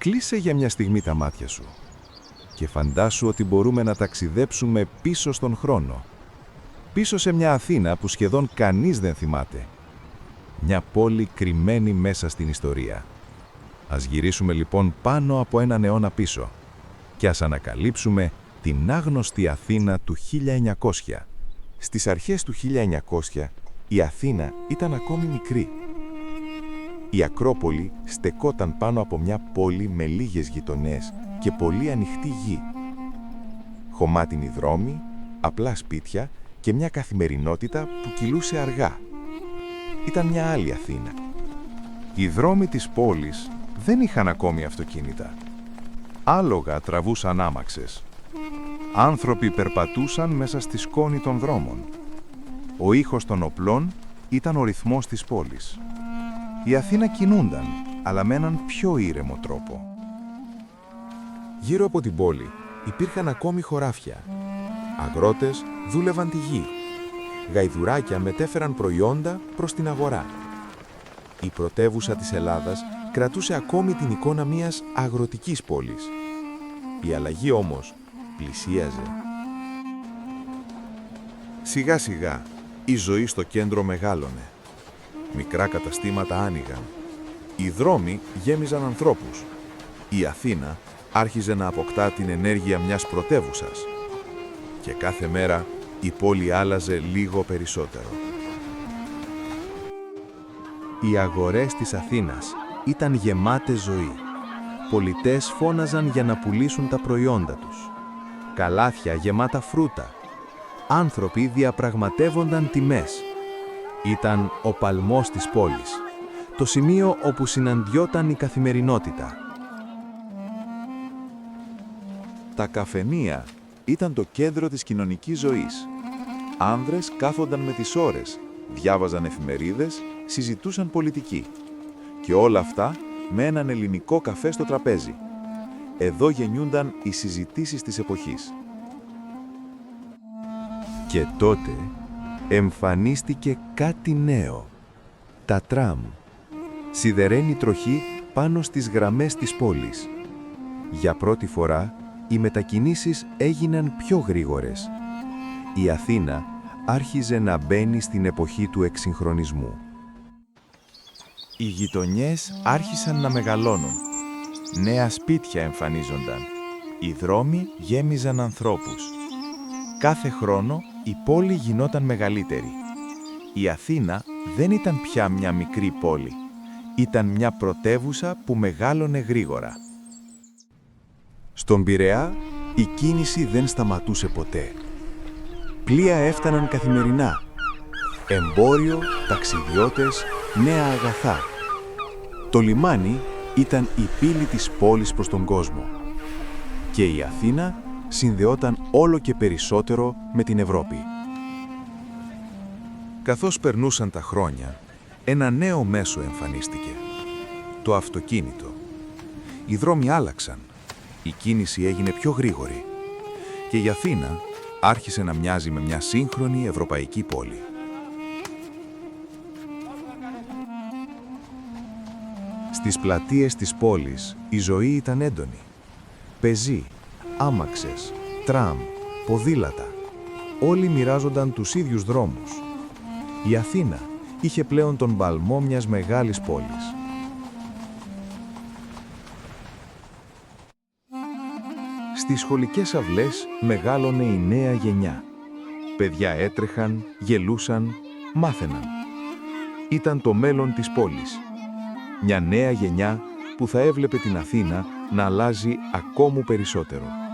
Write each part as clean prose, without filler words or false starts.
Κλείσε για μια στιγμή τα μάτια σου και φαντάσου ότι μπορούμε να ταξιδέψουμε πίσω στον χρόνο. Πίσω σε μια Αθήνα που σχεδόν κανείς δεν θυμάται. Μια πόλη κρυμμένη μέσα στην ιστορία. Ας γυρίσουμε λοιπόν πάνω από έναν αιώνα πίσω και ας ανακαλύψουμε την άγνωστη Αθήνα του 1900. Στις αρχές του 1900 η Αθήνα ήταν ακόμη μικρή. Η Ακρόπολη στεκόταν πάνω από μια πόλη με λίγες γειτονές και πολύ ανοιχτή γη. Χωμάτινοι δρόμοι, απλά σπίτια και μια καθημερινότητα που κυλούσε αργά. Ήταν μια άλλη Αθήνα. Οι δρόμοι της πόλης δεν είχαν ακόμη αυτοκίνητα. Άλογα τραβούσαν άμαξες. Άνθρωποι περπατούσαν μέσα στη σκόνη των δρόμων. Ο ήχος των οπλών ήταν ο ρυθμός της πόλης. Η Αθήνα κινούνταν, αλλά με έναν πιο ήρεμο τρόπο. Γύρω από την πόλη υπήρχαν ακόμη χωράφια. Αγρότες δούλευαν τη γη. Γαϊδουράκια μετέφεραν προϊόντα προς την αγορά. Η πρωτεύουσα της Ελλάδας κρατούσε ακόμη την εικόνα μιας αγροτικής πόλης. Η αλλαγή όμως πλησίαζε. Σιγά σιγά η ζωή στο κέντρο μεγάλωνε. Μικρά καταστήματα άνοιγαν. Οι δρόμοι γέμιζαν ανθρώπους. Η Αθήνα άρχιζε να αποκτά την ενέργεια μιας πρωτεύουσας. Και κάθε μέρα η πόλη άλλαζε λίγο περισσότερο. Οι αγορές της Αθήνας ήταν γεμάτες ζωή. Πολιτές φώναζαν για να πουλήσουν τα προϊόντα τους. Καλάθια γεμάτα φρούτα. Άνθρωποι διαπραγματεύονταν τιμές. Ήταν ο παλμός της πόλης, το σημείο όπου συναντιόταν η καθημερινότητα. Τα καφενεία ήταν το κέντρο της κοινωνικής ζωής. Άνδρες κάθονταν με τις ώρες, διάβαζαν εφημερίδες, συζητούσαν πολιτική. Και όλα αυτά με έναν ελληνικό καφέ στο τραπέζι. Εδώ γεννιούνταν οι συζητήσεις της εποχής. Και τότε εμφανίστηκε κάτι νέο. Τα τραμ. Σιδερένη τροχή πάνω στις γραμμές της πόλης. Για πρώτη φορά, οι μετακινήσεις έγιναν πιο γρήγορες. Η Αθήνα άρχιζε να μπαίνει στην εποχή του εξυγχρονισμού. Οι γειτονιές άρχισαν να μεγαλώνουν. Νέα σπίτια εμφανίζονταν. Οι δρόμοι γέμιζαν ανθρώπους. Κάθε χρόνο η πόλη γινόταν μεγαλύτερη. Η Αθήνα δεν ήταν πια μια μικρή πόλη. Ήταν μια πρωτεύουσα που μεγάλωνε γρήγορα. Στον Πειραιά η κίνηση δεν σταματούσε ποτέ. Πλοία έφταναν καθημερινά. Εμπόριο, ταξιδιώτες, νέα αγαθά. Το λιμάνι ήταν η πύλη της πόλης προς τον κόσμο. Και η Αθήνα συνδεόταν όλο και περισσότερο με την Ευρώπη. Καθώς περνούσαν τα χρόνια, ένα νέο μέσο εμφανίστηκε. Το αυτοκίνητο. Οι δρόμοι άλλαξαν. Η κίνηση έγινε πιο γρήγορη. Και η Αθήνα άρχισε να μοιάζει με μια σύγχρονη ευρωπαϊκή πόλη. Στις πλατείες της πόλης η ζωή ήταν έντονη. Πεζοί, άμαξες, τραμ, ποδήλατα. Όλοι μοιράζονταν τους ίδιους δρόμους. Η Αθήνα είχε πλέον τον παλμό μιας μεγάλης πόλης. Στις σχολικές αυλές μεγάλωνε η νέα γενιά. Παιδιά έτρεχαν, γελούσαν, μάθαιναν. Ήταν το μέλλον της πόλης. Μια νέα γενιά που θα έβλεπε την Αθήνα να αλλάζει ακόμη περισσότερο.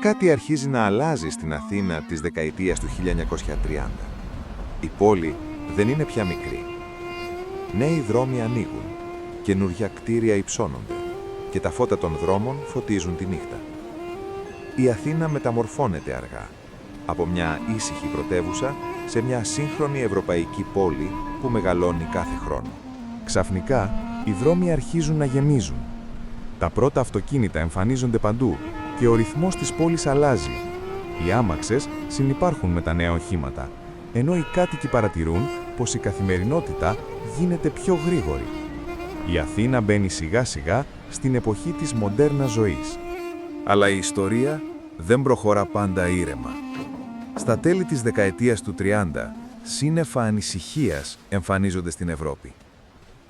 Κάτι αρχίζει να αλλάζει στην Αθήνα της δεκαετίας του 1930. Η πόλη δεν είναι πια μικρή. Νέοι δρόμοι ανοίγουν, καινούργια κτίρια υψώνονται και τα φώτα των δρόμων φωτίζουν τη νύχτα. Η Αθήνα μεταμορφώνεται αργά, από μια ήσυχη πρωτεύουσα σε μια σύγχρονη ευρωπαϊκή πόλη που μεγαλώνει κάθε χρόνο. Ξαφνικά, οι δρόμοι αρχίζουν να γεμίζουν. Τα πρώτα αυτοκίνητα εμφανίζονται παντού και ο ρυθμός της πόλης αλλάζει. Οι άμαξες συνυπάρχουν με τα νέα οχήματα, ενώ οι κάτοικοι παρατηρούν πως η καθημερινότητα γίνεται πιο γρήγορη. Η Αθήνα μπαίνει σιγά σιγά στην εποχή της μοντέρνας ζωής. Αλλά η ιστορία δεν προχωρά πάντα ήρεμα. Στα τέλη της δεκαετίας του 30, σύννεφα ανησυχίας εμφανίζονται στην Ευρώπη.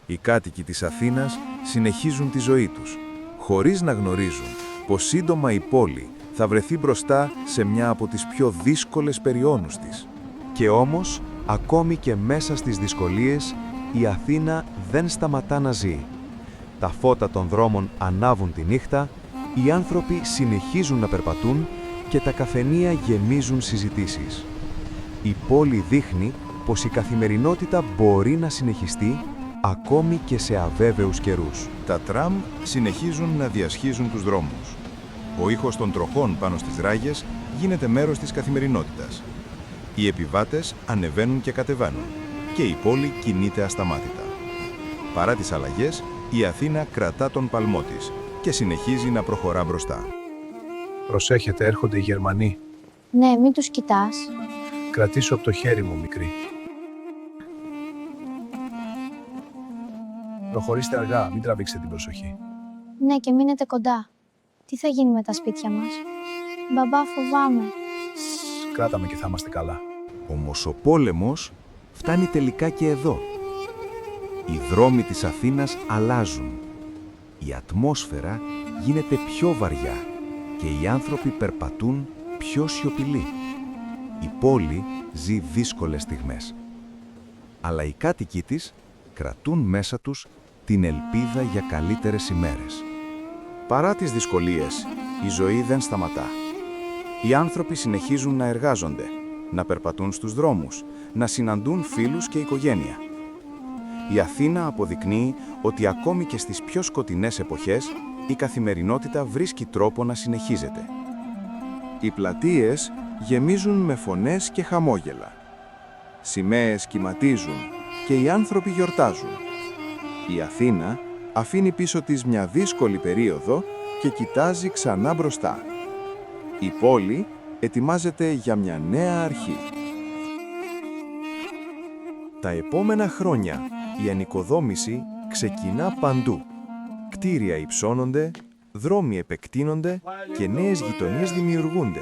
Οι κάτοικοι της Αθήνας συνεχίζουν τη ζωή τους, χωρίς να γνωρίζουν πως σύντομα η πόλη θα βρεθεί μπροστά σε μια από τις πιο δύσκολες περιόδους της. Και όμως, ακόμη και μέσα στις δυσκολίες, η Αθήνα δεν σταματά να ζει. Τα φώτα των δρόμων ανάβουν τη νύχτα, οι άνθρωποι συνεχίζουν να περπατούν και τα καφενεία γεμίζουν συζητήσεις. Η πόλη δείχνει πως η καθημερινότητα μπορεί να συνεχιστεί ακόμη και σε αβέβαιους καιρούς. Τα τραμ συνεχίζουν να διασχίζουν τους δρόμους. Ο ήχος των τροχών πάνω στις ράγες γίνεται μέρος της καθημερινότητας. Οι επιβάτες ανεβαίνουν και κατεβαίνουν και η πόλη κινείται ασταμάτητα. Παρά τις αλλαγές, η Αθήνα κρατά τον παλμό της και συνεχίζει να προχωρά μπροστά. Προσέχετε, έρχονται οι Γερμανοί. Ναι, μην τους κοιτάς. Κρατήσου από το χέρι μου, μικρή. Προχωρήστε αργά, μην τραβήξετε την προσοχή. Ναι, και μείνετε κοντά. Τι θα γίνει με τα σπίτια μας? Μπαμπά, φοβάμαι. Κράταμε και θα είμαστε καλά. Όμως ο πόλεμος φτάνει τελικά και εδώ. Οι δρόμοι της Αθήνας αλλάζουν. Η ατμόσφαιρα γίνεται πιο βαριά και οι άνθρωποι περπατούν πιο σιωπηλοί. Η πόλη ζει δύσκολες στιγμές. Αλλά οι κάτοικοι της κρατούν μέσα τους την ελπίδα για καλύτερες ημέρες. Παρά τις δυσκολίες, η ζωή δεν σταματά. Οι άνθρωποι συνεχίζουν να εργάζονται, να περπατούν στους δρόμους, να συναντούν φίλους και οικογένεια. Η Αθήνα αποδεικνύει ότι ακόμη και στις πιο σκοτεινές εποχές, η καθημερινότητα βρίσκει τρόπο να συνεχίζεται. Οι πλατείες γεμίζουν με φωνές και χαμόγελα. Σημαίες κυματίζουν και οι άνθρωποι γιορτάζουν. Η Αθήνα αφήνει πίσω της μια δύσκολη περίοδο και κοιτάζει ξανά μπροστά. Η πόλη ετοιμάζεται για μια νέα αρχή. Τα επόμενα χρόνια η ανοικοδόμηση ξεκινά παντού. Κτίρια υψώνονται, δρόμοι επεκτείνονται και νέες γειτονιές δημιουργούνται.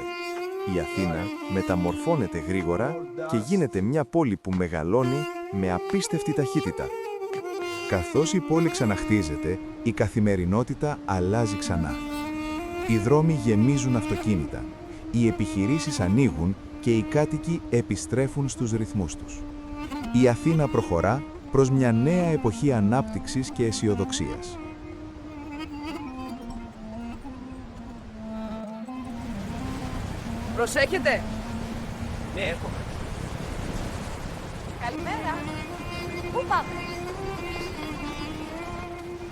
Η Αθήνα μεταμορφώνεται γρήγορα και γίνεται μια πόλη που μεγαλώνει με απίστευτη ταχύτητα. Καθώς η πόλη ξαναχτίζεται, η καθημερινότητα αλλάζει ξανά. Οι δρόμοι γεμίζουν αυτοκίνητα, οι επιχειρήσεις ανοίγουν και οι κάτοικοι επιστρέφουν στους ρυθμούς τους. Η Αθήνα προχωρά προς μια νέα εποχή ανάπτυξης και αισιοδοξίας. Προσέχετε! Ναι, έρχομαι. Καλημέρα. Πού πάμε?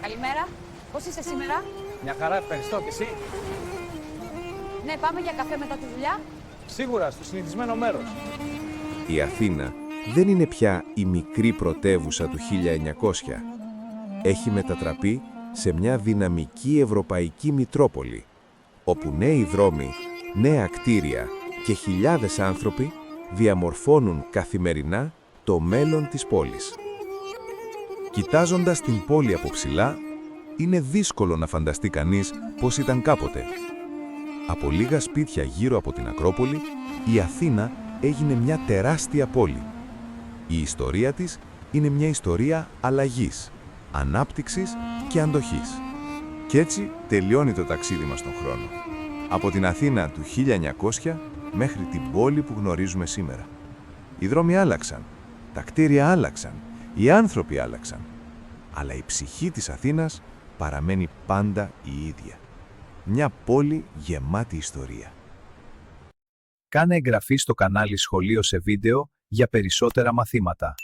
Καλημέρα. Πώς είσαι σήμερα? Μια χαρά, ευχαριστώ. Και εσύ? Ναι, πάμε για καφέ μετά τη δουλειά. Σίγουρα, στο συνηθισμένο μέρος. Η Αθήνα δεν είναι πια η μικρή πρωτεύουσα του 1900. Έχει μετατραπεί σε μια δυναμική ευρωπαϊκή μητρόπολη, όπου νέοι δρόμοι, νέα κτίρια και χιλιάδες άνθρωποι διαμορφώνουν καθημερινά το μέλλον της πόλης. Κοιτάζοντας την πόλη από ψηλά, είναι δύσκολο να φανταστεί κανείς πώς ήταν κάποτε. Από λίγα σπίτια γύρω από την Ακρόπολη, η Αθήνα έγινε μια τεράστια πόλη. Η ιστορία της είναι μια ιστορία αλλαγής, ανάπτυξης και αντοχής. Κι έτσι τελειώνει το ταξίδι μας στον χρόνο. Από την Αθήνα του 1900 μέχρι την πόλη που γνωρίζουμε σήμερα. Οι δρόμοι άλλαξαν, τα κτίρια άλλαξαν, οι άνθρωποι άλλαξαν. Αλλά η ψυχή της Αθήνας παραμένει πάντα η ίδια. Μια πόλη γεμάτη ιστορία. Κάνε εγγραφή στο κανάλι Σχολείο σε βίντεο για περισσότερα μαθήματα.